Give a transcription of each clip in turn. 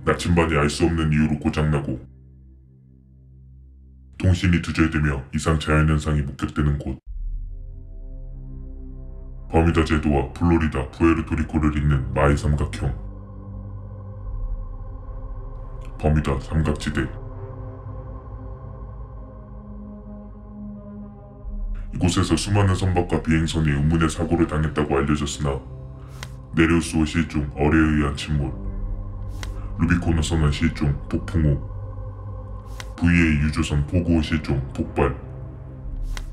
나침반이 알 수 없는 이유로 고장나고 통신이 두절되며 이상 자연현상이 목격되는 곳. 버뮤다 제도와 플로리다, 푸에르토리코를 잇는 마의 삼각형. 버뮤다 삼각지대. 이곳에서 수많은 선박과 비행선이 의문의 사고를 당했다고 알려졌으나 네레우스호 실종, 어뢰에 의한 침몰, 루비코너 선원 실종, 폭풍 후 VA 유조선 포고호 실종, 폭발,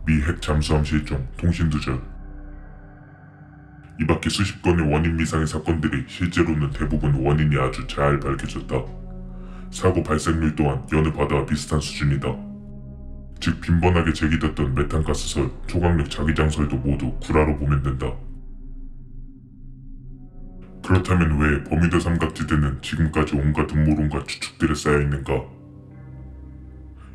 미 핵 잠수함 실종, 통신 두절. 이 밖에 수십 건의 원인 미상의 사건들이 실제로는 대부분 원인이 아주 잘 밝혀졌다. 사고 발생률 또한 여느 바다와 비슷한 수준이다. 즉 빈번하게 제기됐던 메탄가스설, 초강력 자기장설도 모두 구라로 보면 된다. 그렇다면 왜 버뮤다 삼각지대는 지금까지 온갖 음모론과 추측들에 쌓여있는가?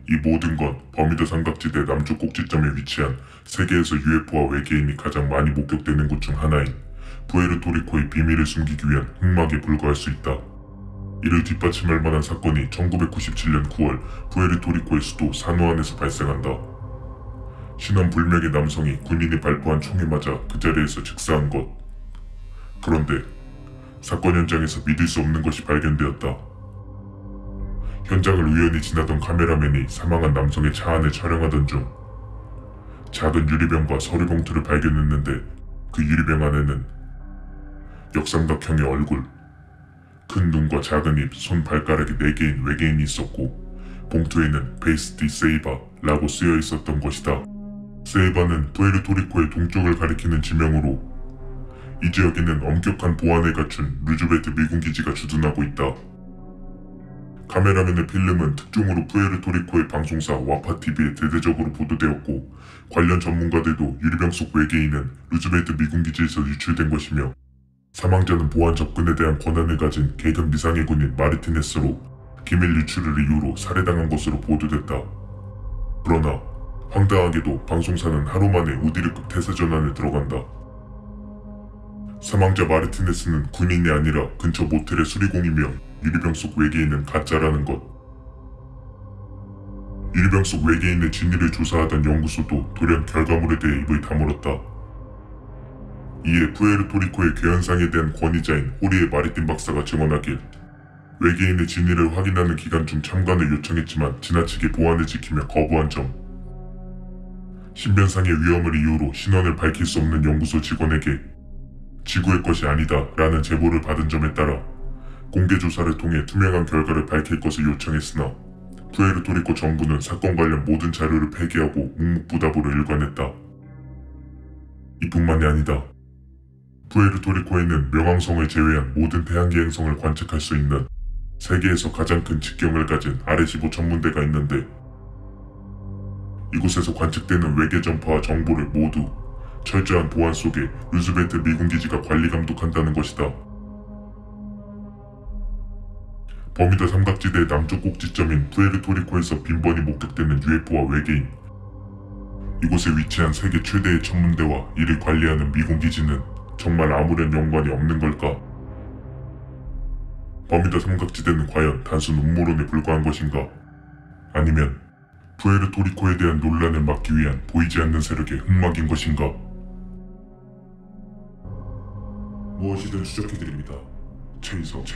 이 모든 건 버뮤다 삼각지대 남쪽 꼭지점에 위치한 세계에서 UFO와 외계인이 가장 많이 목격되는 곳 중 하나인 푸에르토리코의 비밀을 숨기기 위한 흑막에 불과할 수 있다. 이를 뒷받침할 만한 사건이 1997년 9월 푸에르토리코의 수도 산호안에서 발생한다. 신원불명의 남성이 군인이 발포한 총에 맞아 그 자리에서 즉사한 것. 그런데 사건 현장에서 믿을 수 없는 것이 발견되었다. 현장을 우연히 지나던 카메라맨이 사망한 남성의 차 안을 촬영하던 중 작은 유리병과 서류 봉투를 발견했는데 그 유리병 안에는 역삼각형의 얼굴, 큰 눈과 작은 입, 손 발가락이 4개인 외계인이 있었고 봉투에는 베이스티 세이바라고 쓰여 있었던 것이다. 세이바는 푸에르토리코의 동쪽을 가리키는 지명으로 이 지역에는 엄격한 보안을 갖춘 루즈벨트 미군기지가 주둔하고 있다. 카메라맨의 필름은 특종으로 푸에르토리코의 방송사 와파TV에 대대적으로 보도되었고 관련 전문가들도 유리병 속 외계인은 루즈벨트 미군기지에서 유출된 것이며 사망자는 보안 접근에 대한 권한을 가진 계급 미상의 군인 마르티네스로 기밀 유출을 이유로 살해당한 것으로 보도됐다. 그러나 황당하게도 방송사는 하루 만에 우디르급 태세 전환에 들어간다. 사망자 마르티네스는 군인이 아니라 근처 모텔의 수리공이며 유리병 속 외계인은 가짜라는 것. 유리병 속 외계인의 진위를 조사하던 연구소도 돌연 결과물에 대해 입을 다물었다. 이에 푸에르토리코의 괴현상에 대한 권위자인 호리에 마리틴 박사가 증언하길 외계인의 진위를 확인하는 기간 중 참관을 요청했지만 지나치게 보안을 지키며 거부한 점, 신변상의 위험을 이유로 신원을 밝힐 수 없는 연구소 직원에게 지구의 것이 아니다 라는 제보를 받은 점에 따라 공개 조사를 통해 투명한 결과를 밝힐 것을 요청했으나 푸에르토리코 정부는 사건 관련 모든 자료를 폐기하고 묵묵부답으로 일관했다. 이뿐만이 아니다. 푸에르토리코에는 명왕성을 제외한 모든 태양계 행성을 관측할 수 있는 세계에서 가장 큰 직경을 가진 아레시보 천문대가 있는데 이곳에서 관측되는 외계 전파와 정보를 모두 철저한 보안 속에 루즈벨트 미군기지가 관리 감독한다는 것이다. 버뮤다 삼각지대의 남쪽 꼭지점인 푸에르토리코에서 빈번히 목격되는 UFO와 외계인. 이곳에 위치한 세계 최대의 천문대와 이를 관리하는 미군기지는 정말 아무런 연관이 없는 걸까? 버뮤다 삼각지대는 과연 단순 음모론에 불과한 것인가? 아니면 푸에르토리코에 대한 논란을 막기 위한 보이지 않는 세력의 흑막인 것인가? 무엇이든 추적해드립니다. 최이석.